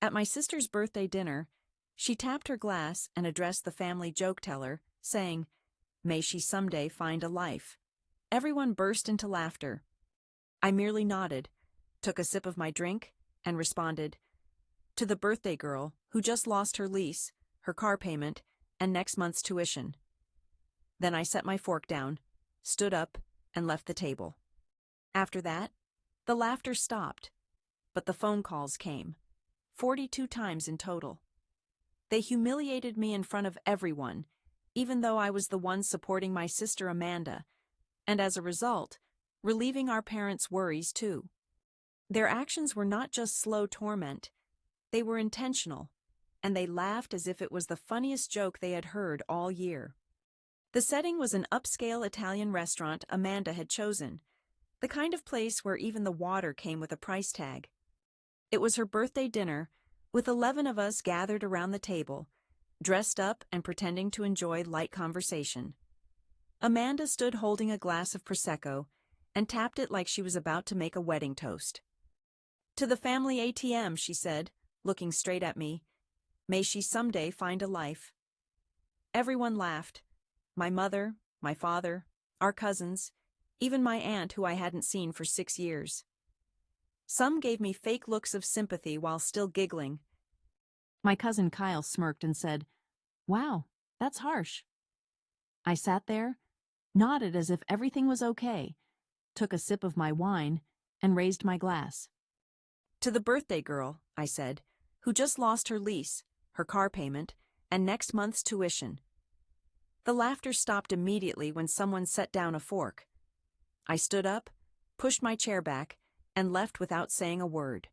At my sister's birthday dinner, she tapped her glass and addressed the family joke teller, saying, "May she someday find a life." Everyone burst into laughter. I merely nodded, took a sip of my drink, and responded, "To the birthday girl who just lost her lease, her car payment, and next month's tuition." Then I set my fork down, stood up, and left the table. After that, the laughter stopped, but the phone calls came, 42 times in total. They humiliated me in front of everyone, even though I was the one supporting my sister Amanda, and as a result, relieving our parents' worries too. Their actions were not just slow torment, they were intentional, and they laughed as if it was the funniest joke they had heard all year. The setting was an upscale Italian restaurant Amanda had chosen, the kind of place where even the water came with a price tag. It was her birthday dinner, with 11 of us gathered around the table, dressed up and pretending to enjoy light conversation. Amanda stood holding a glass of Prosecco and tapped it like she was about to make a wedding toast. "To the family ATM," she said, looking straight at me. "May she someday find a life." Everyone laughed. My mother, my father, our cousins, even my aunt who I hadn't seen for 6 years. Some gave me fake looks of sympathy while still giggling. My cousin Kyle smirked and said, "Wow, that's harsh." I sat there, nodded as if everything was okay, took a sip of my wine, and raised my glass. "To the birthday girl," I said, "who just lost her lease, her car payment, and next month's tuition." The laughter stopped immediately when someone set down a fork. I stood up, pushed my chair back, and left without saying a word.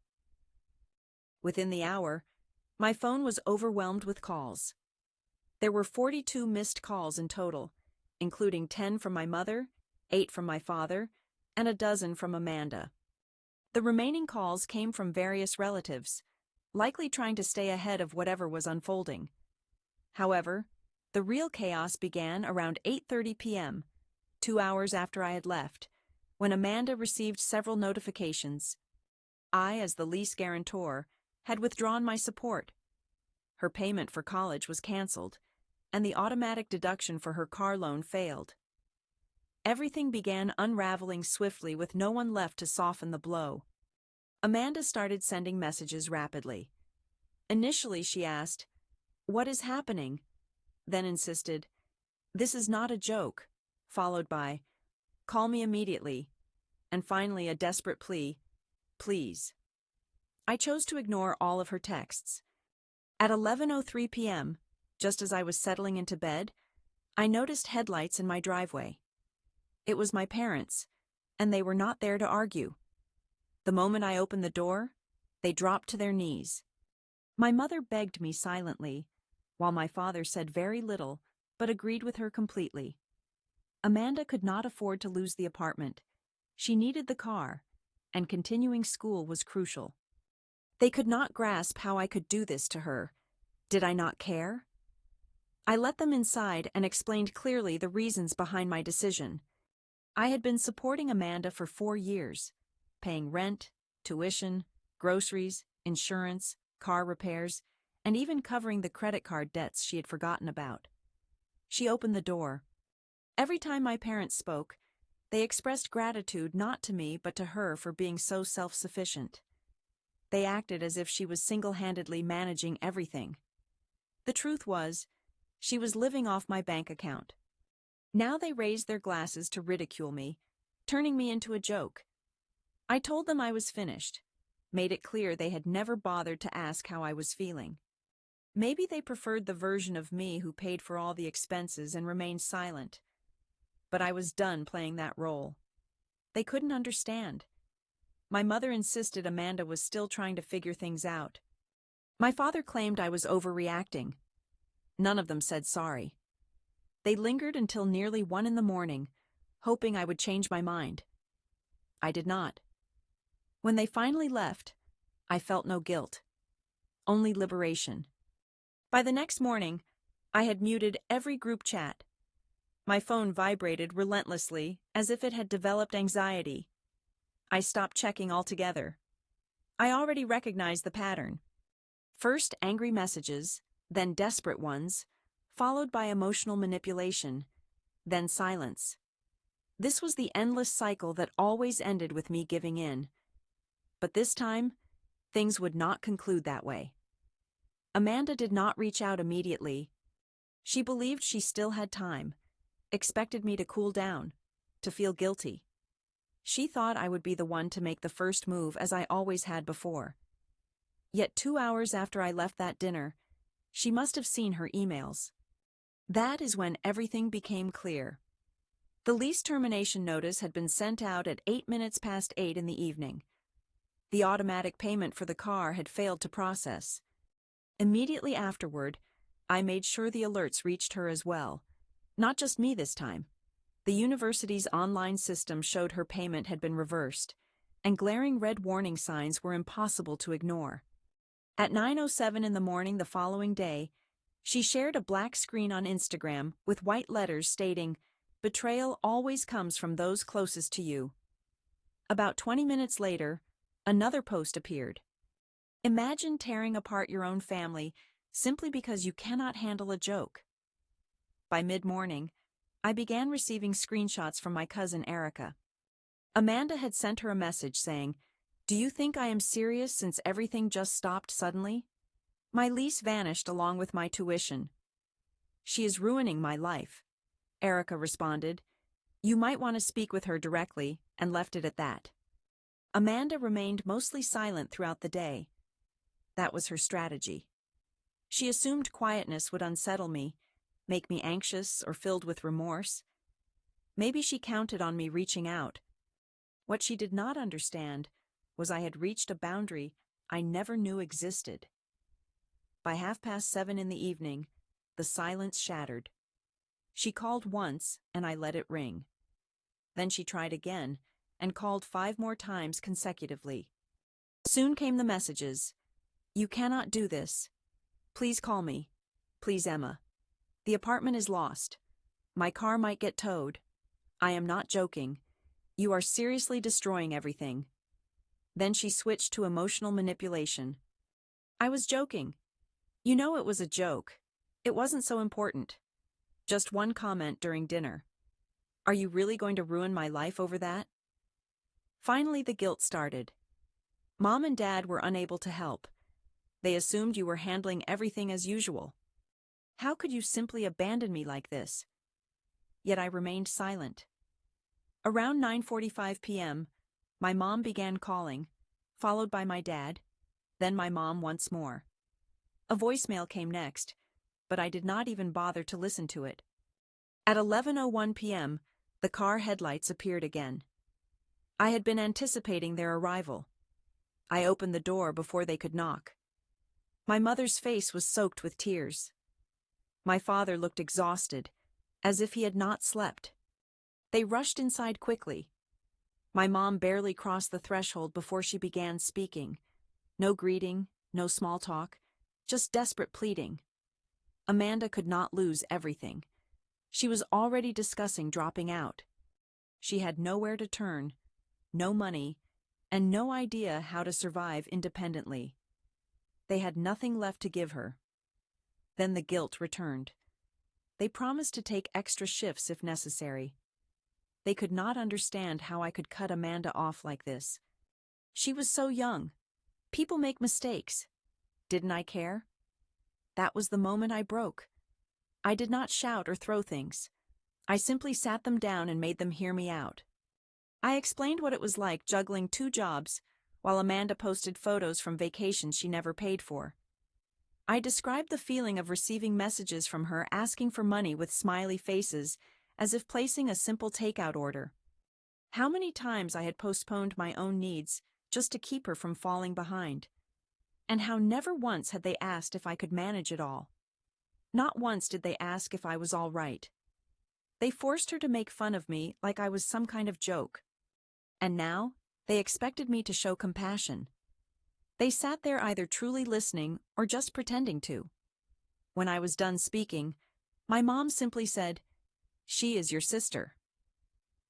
Within the hour, my phone was overwhelmed with calls. There were 42 missed calls in total, including 10 from my mother, 8 from my father, and a dozen from Amanda. The remaining calls came from various relatives, likely trying to stay ahead of whatever was unfolding. However, the real chaos began around 8:30 p.m., 2 hours after I had left, when Amanda received several notifications. I, as the lease guarantor, had withdrawn my support. Her payment for college was canceled, and the automatic deduction for her car loan failed. Everything began unraveling swiftly with no one left to soften the blow. Amanda started sending messages rapidly. Initially, she asked, "What is happening?" Then insisted, "This is not a joke," followed by, "Call me immediately," and finally a desperate plea, "Please." I chose to ignore all of her texts. At 11:03 p.m., just as I was settling into bed, I noticed headlights in my driveway. It was my parents, and they were not there to argue. The moment I opened the door, they dropped to their knees. My mother begged me silently, while my father said very little, but agreed with her completely. Amanda could not afford to lose the apartment. She needed the car, and continuing school was crucial. They could not grasp how I could do this to her. Did I not care? I let them inside and explained clearly the reasons behind my decision. I had been supporting Amanda for 4 years, paying rent, tuition, groceries, insurance, car repairs, and even covering the credit card debts she had forgotten about. She opened the door. Every time my parents spoke, they expressed gratitude not to me but to her for being so self-sufficient. They acted as if she was single-handedly managing everything. The truth was, she was living off my bank account. Now they raised their glasses to ridicule me, turning me into a joke. I told them I was finished, made it clear they had never bothered to ask how I was feeling. Maybe they preferred the version of me who paid for all the expenses and remained silent. But I was done playing that role. They couldn't understand. My mother insisted Amanda was still trying to figure things out. My father claimed I was overreacting. None of them said sorry. They lingered until nearly 1 in the morning, hoping I would change my mind. I did not. When they finally left, I felt no guilt, only liberation. By the next morning, I had muted every group chat. My phone vibrated relentlessly, as if it had developed anxiety. I stopped checking altogether. I already recognized the pattern. First angry messages, then desperate ones, followed by emotional manipulation, then silence. This was the endless cycle that always ended with me giving in. But this time, things would not conclude that way. Amanda did not reach out immediately. She believed she still had time, expected me to cool down, to feel guilty. She thought I would be the one to make the first move as I always had before. Yet 2 hours after I left that dinner, she must have seen her emails. That is when everything became clear. The lease termination notice had been sent out at 8 minutes past 8 in the evening. The automatic payment for the car had failed to process. Immediately afterward, I made sure the alerts reached her as well. Not just me this time. The university's online system showed her payment had been reversed, and glaring red warning signs were impossible to ignore. At 9:07 in the morning the following day, she shared a black screen on Instagram with white letters stating, "Betrayal always comes from those closest to you." About 20 minutes later, another post appeared. Imagine tearing apart your own family simply because you cannot handle a joke. By mid-morning, I began receiving screenshots from my cousin Erica. Amanda had sent her a message saying, "Do you think I am serious since everything just stopped suddenly? My lease vanished along with my tuition. She is ruining my life." Erica responded, "You might want to speak with her directly," and left it at that. Amanda remained mostly silent throughout the day. That was her strategy. She assumed quietness would unsettle me, make me anxious or filled with remorse. Maybe she counted on me reaching out. What she did not understand was I had reached a boundary I never knew existed. By 7:30 in the evening, the silence shattered. She called once, and I let it ring. Then she tried again, and called 5 more times consecutively. Soon came the messages. "You cannot do this. Please call me. Please, Emma. The apartment is lost. My car might get towed. I am not joking. You are seriously destroying everything." Then she switched to emotional manipulation. "I was joking. You know it was a joke. It wasn't so important. Just one comment during dinner. Are you really going to ruin my life over that?" Finally, the guilt started. Mom and Dad were unable to help. They assumed you were handling everything as usual. How could you simply abandon me like this? Yet I remained silent. Around 9:45 p.m., my mom began calling, followed by my dad, then my mom once more. A voicemail came next, but I did not even bother to listen to it. At 11:01 p.m., the car headlights appeared again. I had been anticipating their arrival. I opened the door before they could knock. My mother's face was soaked with tears. My father looked exhausted, as if he had not slept. They rushed inside quickly. My mom barely crossed the threshold before she began speaking. No greeting, no small talk, just desperate pleading. Amanda could not lose everything. She was already discussing dropping out. She had nowhere to turn, no money, and no idea how to survive independently. They had nothing left to give her. Then the guilt returned. They promised to take extra shifts if necessary. They could not understand how I could cut Amanda off like this. She was so young. People make mistakes. Didn't I care? That was the moment I broke. I did not shout or throw things. I simply sat them down and made them hear me out. I explained what it was like juggling 2 jobs while Amanda posted photos from vacations she never paid for. I described the feeling of receiving messages from her asking for money with smiley faces, as if placing a simple takeout order. How many times I had postponed my own needs just to keep her from falling behind. And how never once had they asked if I could manage it all. Not once did they ask if I was all right. They forced her to make fun of me like I was some kind of joke. And now, they expected me to show compassion. They sat there either truly listening or just pretending to. When I was done speaking, my mom simply said, "She is your sister."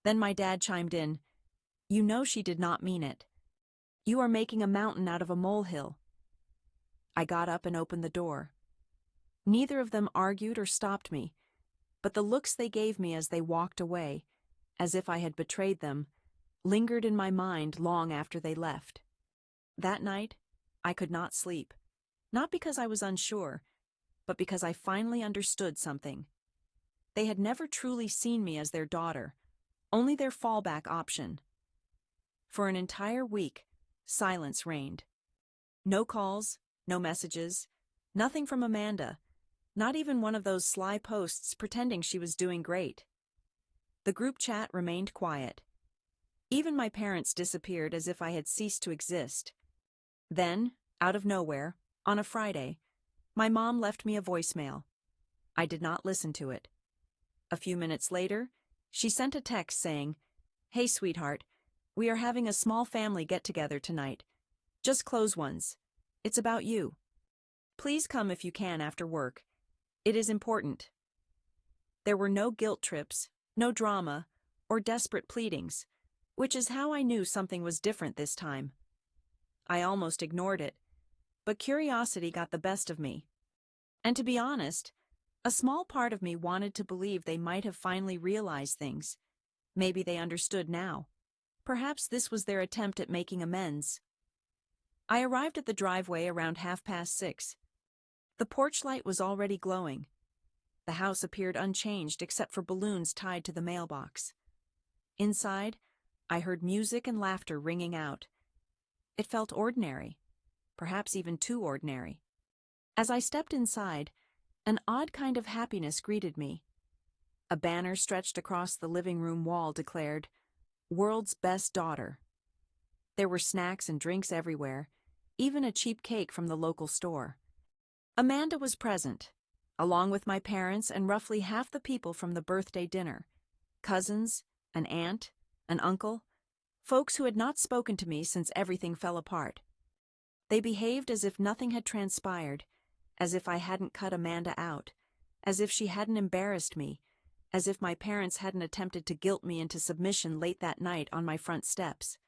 Then my dad chimed in, "You know she did not mean it. You are making a mountain out of a molehill." I got up and opened the door. Neither of them argued or stopped me, but the looks they gave me as they walked away, as if I had betrayed them, lingered in my mind long after they left. That night, I could not sleep, not because I was unsure, but because I finally understood something. They had never truly seen me as their daughter, only their fallback option. For an entire week, silence reigned. No calls, no messages, nothing from Amanda, not even one of those sly posts pretending she was doing great. The group chat remained quiet. Even my parents disappeared as if I had ceased to exist. Then, out of nowhere, on a Friday, my mom left me a voicemail. I did not listen to it. A few minutes later, she sent a text saying, "Hey sweetheart, we are having a small family get-together tonight. Just close ones. It's about you. Please come if you can after work. It is important." There were no guilt trips, no drama, or desperate pleadings, which is how I knew something was different this time. I almost ignored it, but curiosity got the best of me. And to be honest, a small part of me wanted to believe they might have finally realized things. Maybe they understood now. Perhaps this was their attempt at making amends. I arrived at the driveway around 6:30. The porch light was already glowing. The house appeared unchanged except for balloons tied to the mailbox. Inside, I heard music and laughter ringing out. It felt ordinary, perhaps even too ordinary. As I stepped inside, an odd kind of happiness greeted me. A banner stretched across the living room wall declared, "World's Best Daughter." There were snacks and drinks everywhere, even a cheap cake from the local store. Amanda was present, along with my parents and roughly half the people from the birthday dinner. Cousins, an aunt, an uncle, folks who had not spoken to me since everything fell apart. They behaved as if nothing had transpired, as if I hadn't cut Amanda out, as if she hadn't embarrassed me, as if my parents hadn't attempted to guilt me into submission late that night on my front steps.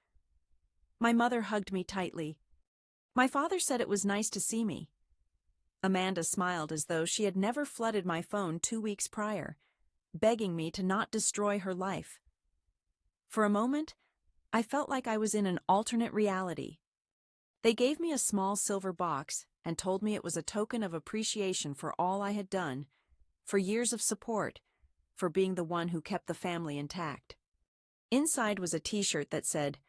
My mother hugged me tightly. My father said it was nice to see me. Amanda smiled as though she had never flooded my phone 2 weeks prior, begging me to not destroy her life. For a moment, I felt like I was in an alternate reality. They gave me a small silver box and told me it was a token of appreciation for all I had done, for years of support, for being the one who kept the family intact. Inside was a t-shirt that said,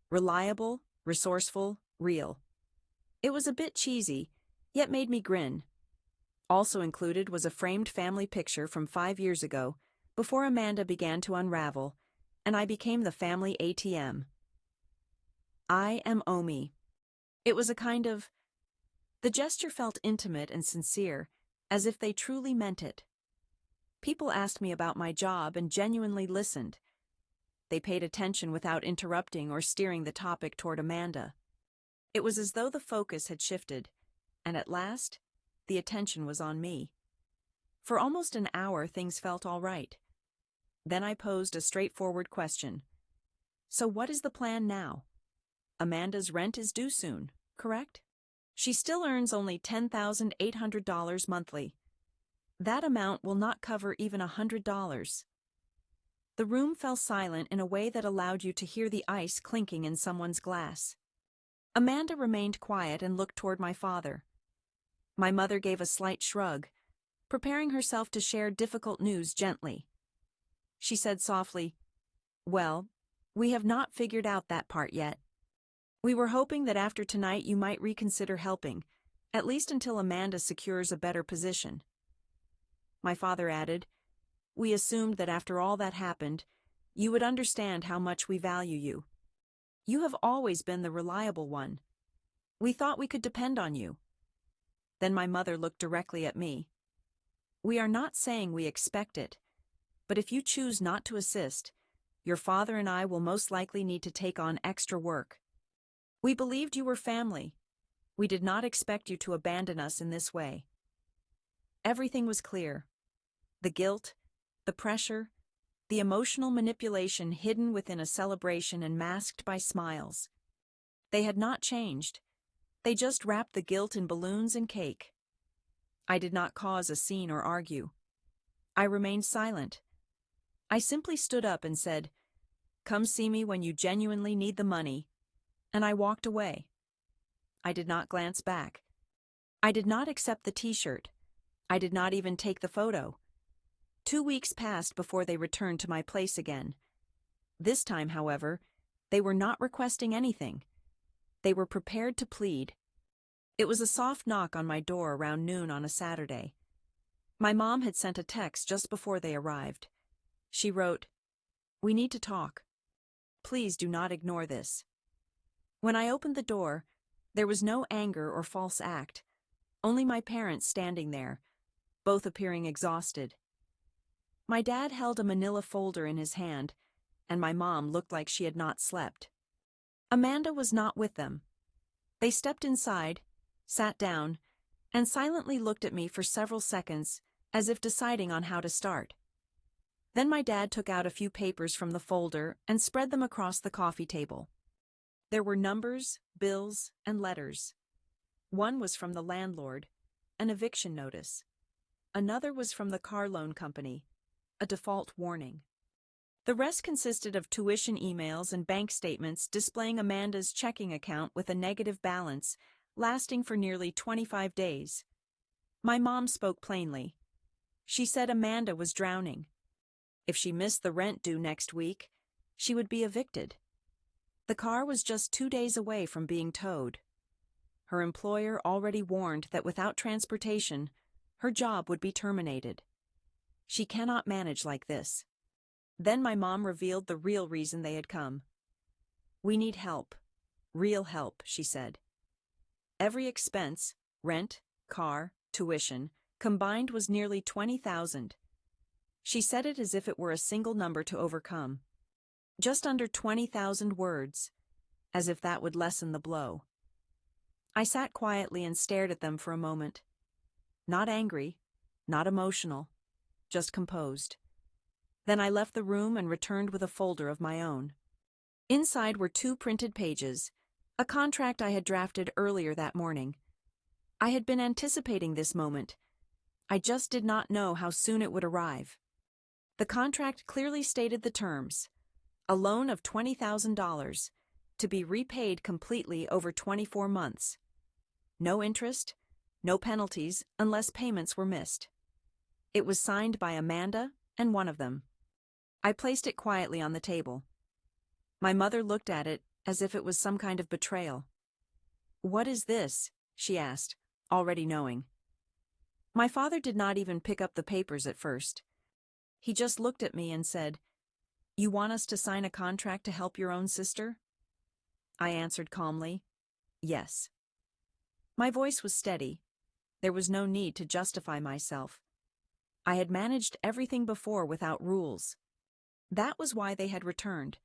"Reliable, resourceful, real." It was a bit cheesy, yet made me grin. Also included was a framed family picture from 5 years ago, before Amanda began to unravel, and I became the family ATM. I am Omi. It was a kind of... The gesture felt intimate and sincere, as if they truly meant it. People asked me about my job and genuinely listened. They paid attention without interrupting or steering the topic toward Amanda. It was as though the focus had shifted, and at last, the attention was on me. For almost an hour, things felt all right. Then I posed a straightforward question. So what is the plan now? Amanda's rent is due soon, correct? She still earns only $10,800 monthly. That amount will not cover even $100. The room fell silent in a way that allowed you to hear the ice clinking in someone's glass. Amanda remained quiet and looked toward my father. My mother gave a slight shrug, preparing herself to share difficult news gently. She said softly, "Well, we have not figured out that part yet. We were hoping that after tonight you might reconsider helping, at least until Amanda secures a better position." My father added, "We assumed that after all that happened, you would understand how much we value you. You have always been the reliable one. We thought we could depend on you." Then my mother looked directly at me. "We are not saying we expect it, but if you choose not to assist, your father and I will most likely need to take on extra work. We believed you were family. We did not expect you to abandon us in this way." Everything was clear. The guilt, the pressure, the emotional manipulation hidden within a celebration and masked by smiles. They had not changed. They just wrapped the guilt in balloons and cake. I did not cause a scene or argue. I remained silent. I simply stood up and said, "Come see me when you genuinely need the money," and I walked away. I did not glance back. I did not accept the t-shirt. I did not even take the photo. 2 weeks passed before they returned to my place again. This time, however, they were not requesting anything. They were prepared to plead. It was a soft knock on my door around noon on a Saturday. My mom had sent a text just before they arrived. She wrote, "We need to talk. Please do not ignore this." When I opened the door, there was no anger or false act, only my parents standing there, both appearing exhausted. My dad held a manila folder in his hand, and my mom looked like she had not slept. Amanda was not with them. They stepped inside, sat down, and silently looked at me for several seconds, as if deciding on how to start. Then my dad took out a few papers from the folder and spread them across the coffee table. There were numbers, bills, and letters. One was from the landlord, an eviction notice. Another was from the car loan company, a default warning. The rest consisted of tuition emails and bank statements displaying Amanda's checking account with a negative balance, lasting for nearly 25 days. My mom spoke plainly. She said Amanda was drowning. If she missed the rent due next week, she would be evicted. The car was just 2 days away from being towed. Her employer already warned that without transportation, her job would be terminated. She cannot manage like this. Then my mom revealed the real reason they had come. "We need help. Real help," she said. Every expense, rent, car, tuition, combined was nearly $20,000. She said it as if it were a single number to overcome. Just under 20,000 words, as if that would lessen the blow. I sat quietly and stared at them for a moment. Not angry, not emotional, just composed. Then I left the room and returned with a folder of my own. Inside were 2 printed pages, a contract I had drafted earlier that morning. I had been anticipating this moment. I just did not know how soon it would arrive. The contract clearly stated the terms: a loan of $20,000, to be repaid completely over 24 months. No interest, no penalties unless payments were missed. It was signed by Amanda and one of them. I placed it quietly on the table. My mother looked at it as if it was some kind of betrayal. "What is this?" she asked, already knowing. My father did not even pick up the papers at first. He just looked at me and said, "You want us to sign a contract to help your own sister?" I answered calmly, "Yes." My voice was steady. There was no need to justify myself. I had managed everything before without rules. That was why they had returned,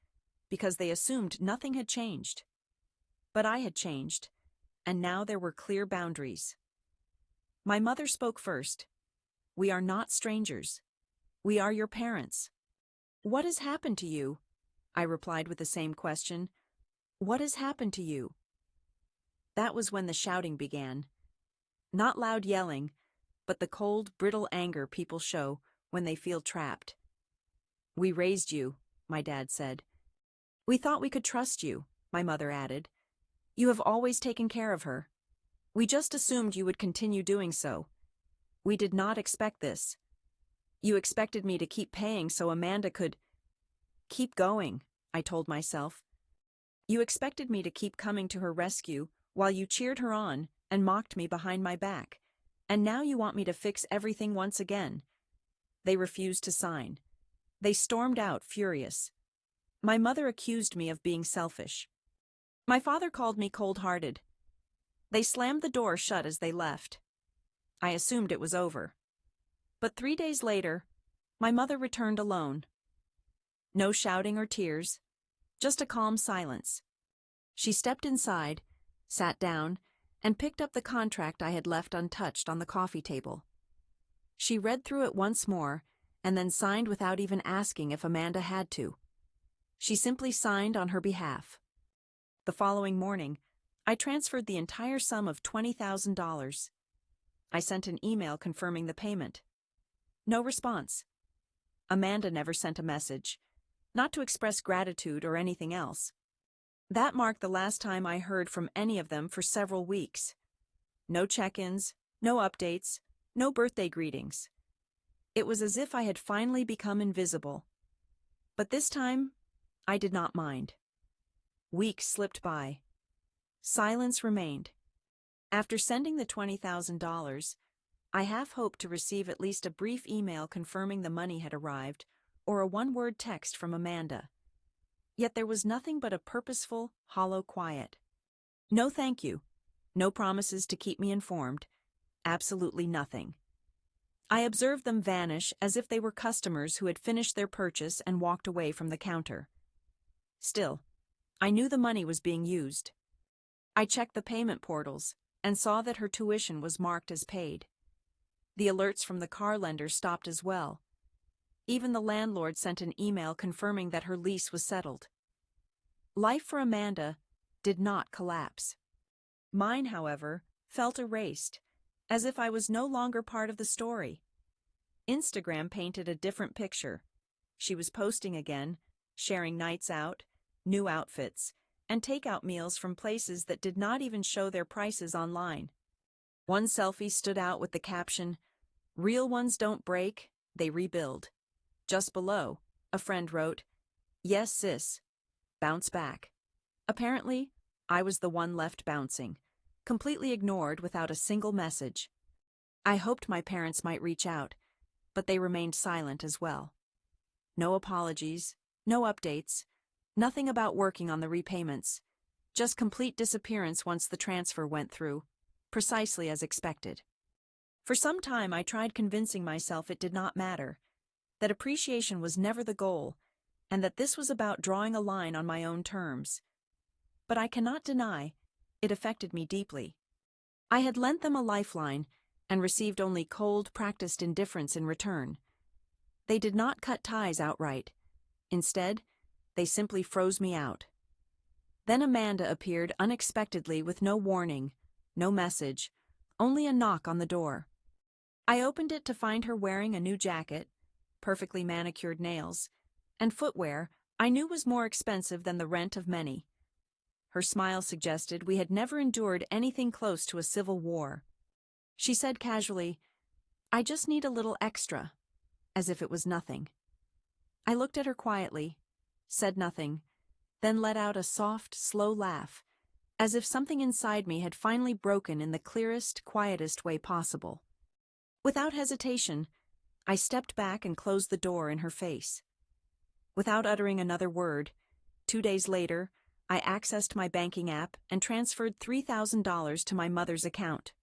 because they assumed nothing had changed. But I had changed, and now there were clear boundaries. My mother spoke first. "We are not strangers. We are your parents." "What has happened to you?" I replied with the same question. "What has happened to you?" That was when the shouting began. Not loud yelling, but the cold, brittle anger people show when they feel trapped. "We raised you," my dad said. "We thought we could trust you," my mother added. "You have always taken care of her. We just assumed you would continue doing so. We did not expect this. You expected me to keep paying so Amanda could..." "Keep going," I told myself. "You expected me to keep coming to her rescue while you cheered her on and mocked me behind my back, and now you want me to fix everything once again." They refused to sign. They stormed out, furious. My mother accused me of being selfish. My father called me cold-hearted. They slammed the door shut as they left. I assumed it was over. But 3 days later, my mother returned alone. No shouting or tears, just a calm silence. She stepped inside, sat down, and picked up the contract I had left untouched on the coffee table. She read through it once more, and then signed without even asking if Amanda had to. She simply signed on her behalf. The following morning, I transferred the entire sum of $20,000. I sent an email confirming the payment. No response. Amanda never sent a message, not to express gratitude or anything else. That marked the last time I heard from any of them for several weeks. No check-ins, no updates, no birthday greetings. It was as if I had finally become invisible. But this time, I did not mind. Weeks slipped by. Silence remained. After sending the $20,000, I half hoped to receive at least a brief email confirming the money had arrived, or a one-word text from Amanda. Yet there was nothing but a purposeful, hollow quiet. No thank you. No promises to keep me informed. Absolutely nothing. I observed them vanish as if they were customers who had finished their purchase and walked away from the counter. Still, I knew the money was being used. I checked the payment portals and saw that her tuition was marked as paid. The alerts from the car lender stopped as well. Even the landlord sent an email confirming that her lease was settled. Life for Amanda did not collapse. Mine, however, felt erased, as if I was no longer part of the story. Instagram painted a different picture. She was posting again, sharing nights out, new outfits, and takeout meals from places that did not even show their prices online. One selfie stood out with the caption, "Real ones don't break, they rebuild." Just below, a friend wrote, "Yes, sis. Bounce back." Apparently, I was the one left bouncing, completely ignored without a single message. I hoped my parents might reach out, but they remained silent as well. No apologies, no updates, nothing about working on the repayments, just complete disappearance once the transfer went through, precisely as expected. For some time I tried convincing myself it did not matter, that appreciation was never the goal, and that this was about drawing a line on my own terms. But I cannot deny, it affected me deeply. I had lent them a lifeline and received only cold, practiced indifference in return. They did not cut ties outright. Instead, they simply froze me out. Then Amanda appeared unexpectedly with no warning, no message, only a knock on the door. I opened it to find her wearing a new jacket, perfectly manicured nails, and footwear I knew was more expensive than the rent of many. Her smile suggested we had never endured anything close to a civil war. She said casually, "I just need a little extra," as if it was nothing. I looked at her quietly, said nothing, then let out a soft, slow laugh, as if something inside me had finally broken in the clearest, quietest way possible. Without hesitation, I stepped back and closed the door in her face. Without uttering another word, 2 days later, I accessed my banking app and transferred $3,000 to my mother's account.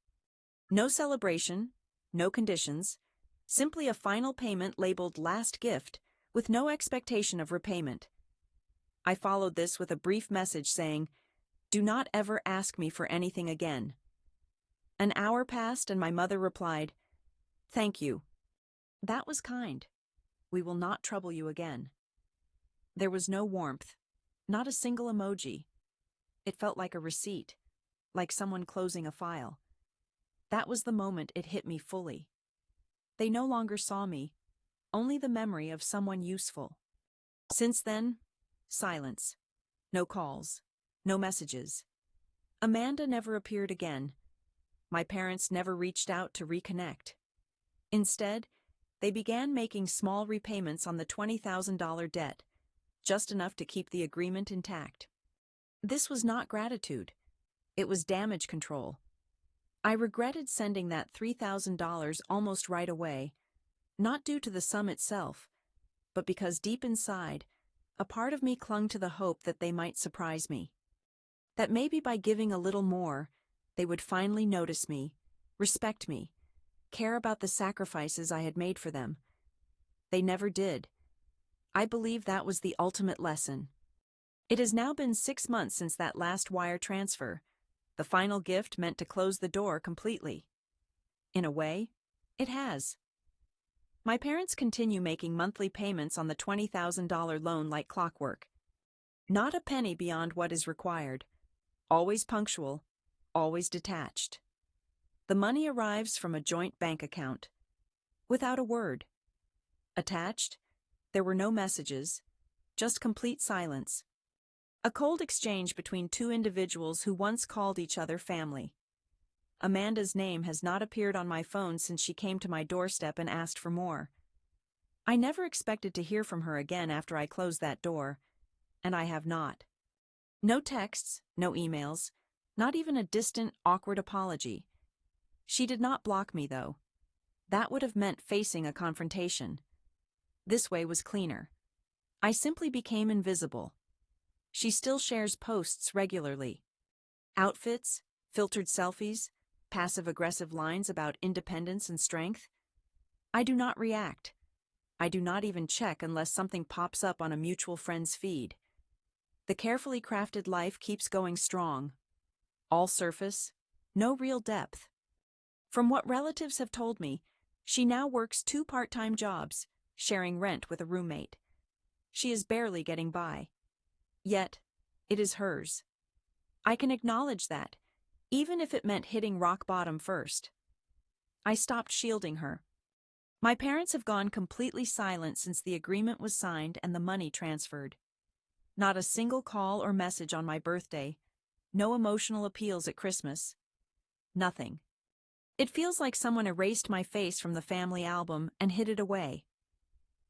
No celebration, no conditions, simply a final payment labeled last gift with no expectation of repayment. I followed this with a brief message saying, "Do not ever ask me for anything again." An hour passed and my mother replied, "Thank you. That was kind. We will not trouble you again." There was no warmth, not a single emoji. It felt like a receipt, like someone closing a file. That was the moment it hit me fully. They no longer saw me, only the memory of someone useful. Since then, silence. No calls, no messages. Amanda never appeared again. My parents never reached out to reconnect. Instead, they began making small repayments on the $20,000 debt, just enough to keep the agreement intact. This was not gratitude. It was damage control. I regretted sending that $3,000 almost right away, not due to the sum itself, but because deep inside, a part of me clung to the hope that they might surprise me. That maybe by giving a little more, they would finally notice me, respect me, care about the sacrifices I had made for them. They never did. I believe that was the ultimate lesson. It has now been 6 months since that last wire transfer, the final gift meant to close the door completely. In a way, it has. My parents continue making monthly payments on the $20,000 loan like clockwork. Not a penny beyond what is required. Always punctual, always detached. The money arrives from a joint bank account. Without a word. Attached, there were no messages, just complete silence. A cold exchange between two individuals who once called each other family. Amanda's name has not appeared on my phone since she came to my doorstep and asked for more. I never expected to hear from her again after I closed that door, and I have not. No texts, no emails, not even a distant, awkward apology. She did not block me, though. That would have meant facing a confrontation. This way was cleaner. I simply became invisible. She still shares posts regularly. Outfits, filtered selfies, passive-aggressive lines about independence and strength. I do not react. I do not even check unless something pops up on a mutual friend's feed. The carefully crafted life keeps going strong. All surface, no real depth. From what relatives have told me, she now works 2 part-time jobs, sharing rent with a roommate. She is barely getting by. Yet, it is hers. I can acknowledge that, even if it meant hitting rock bottom first. I stopped shielding her. My parents have gone completely silent since the agreement was signed and the money transferred. Not a single call or message on my birthday, no emotional appeals at Christmas. Nothing. It feels like someone erased my face from the family album and hid it away.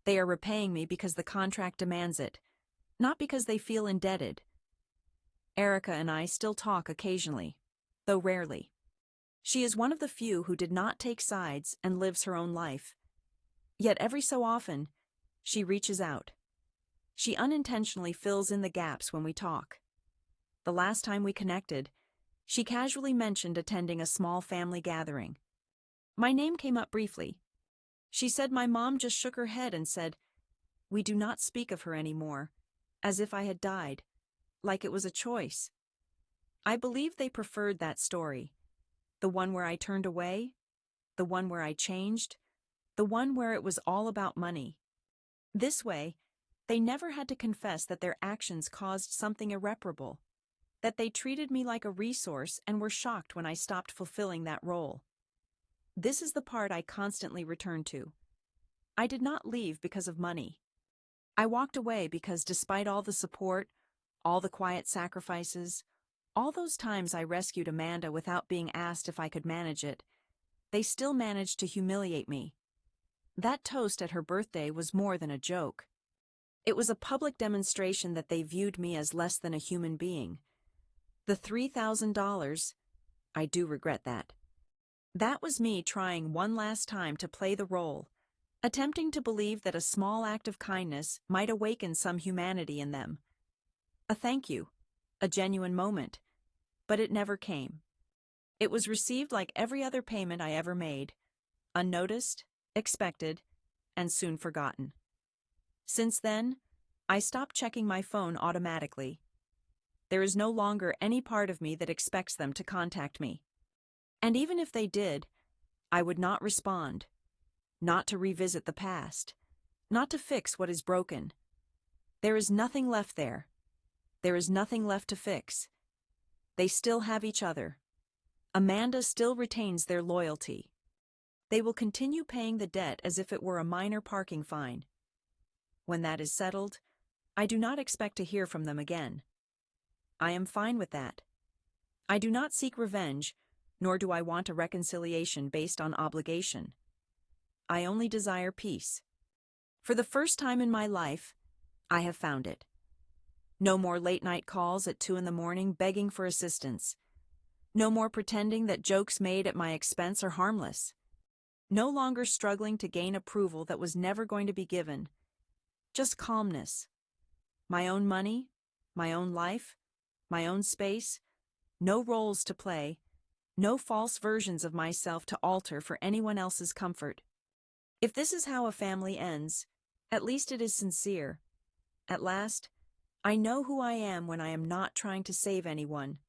They are repaying me because the contract demands it, not because they feel indebted. Erica and I still talk occasionally, though rarely. She is one of the few who did not take sides and lives her own life. Yet every so often, she reaches out. She unintentionally fills in the gaps when we talk. The last time we connected, she casually mentioned attending a small family gathering. My name came up briefly. She said my mom just shook her head and said, "We do not speak of her anymore," as if I had died, like it was a choice. I believe they preferred that story. The one where I turned away, the one where I changed, the one where it was all about money. This way, they never had to confess that their actions caused something irreparable, that they treated me like a resource and were shocked when I stopped fulfilling that role. This is the part I constantly return to. I did not leave because of money. I walked away because despite all the support, all the quiet sacrifices, all those times I rescued Amanda without being asked if I could manage it, they still managed to humiliate me. That toast at her birthday was more than a joke. It was a public demonstration that they viewed me as less than a human being. The $3,000, I do regret that. That was me trying one last time to play the role, attempting to believe that a small act of kindness might awaken some humanity in them. A thank you, a genuine moment, but it never came. It was received like every other payment I ever made, unnoticed, expected, and soon forgotten. Since then, I stopped checking my phone automatically. There is no longer any part of me that expects them to contact me. And even if they did, I would not respond, not to revisit the past, not to fix what is broken. There is nothing left there. There is nothing left to fix. They still have each other. Amanda still retains their loyalty. They will continue paying the debt as if it were a minor parking fine. When that is settled, I do not expect to hear from them again. I am fine with that. I do not seek revenge, nor do I want a reconciliation based on obligation. I only desire peace. For the first time in my life, I have found it. No more late-night calls at 2 a.m. begging for assistance. No more pretending that jokes made at my expense are harmless. No longer struggling to gain approval that was never going to be given. Just calmness. My own money, my own life, my own space, no roles to play, no false versions of myself to alter for anyone else's comfort. If this is how a family ends, at least it is sincere. At last, I know who I am when I am not trying to save anyone,